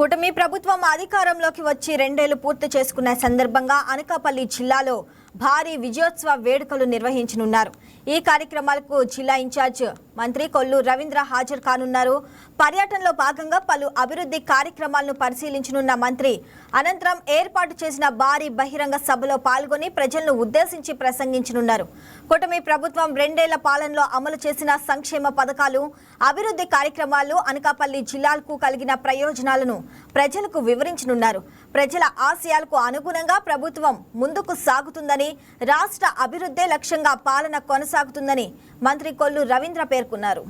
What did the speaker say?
కూటమి ప్రభుత్వం అధికారంలోకి వచ్చి 2 ఏళ్లు పూర్తి చేసుకున్న సందర్భంగా అనకాపల్లి జిల్లాలో భారీ విజయోత్సవ వేడుకలు నిర్వహించనున్నారు. ఈ కార్యక్రమాలకు జిల్లా ఇన్ఛార్జ్ మంత్రి కొల్లు రవీంద్ర హాజరు కానున్నారు. పర్యటనలో భాగంగా పలు అభివృద్ధి కార్యక్రమాలను పరిశీలించనున్న మంత్రి అనంతరం ఏర్పాటు చేసిన భారీ బహిరంగ సభలో పాల్గొని ప్రజలను ఉద్దేశించి ప్రసంగించనున్నారు. కూటమి ప్రభుత్వం 2 ఏళ్ల పాలనలో అమలు చేసిన సంక్షేమ పథకాలు, అభివృద్ధి కార్యక్రమాలు, అనకాపల్లి జిల్లాలకు కలిగిన ప్రయోజనాలను ప్రజలకు వివరించనున్నారు. ప్రజల ఆశయాలకు అనుగుణంగా ప్రభుత్వం ముందుకు సాగుతుందని, రాష్ట్ర అభివృద్ధే లక్ష్యంగా పాలన కొనసాగుతుందని మంత్రి కొల్లు రవీంద్ర పేర్కొన్నారు.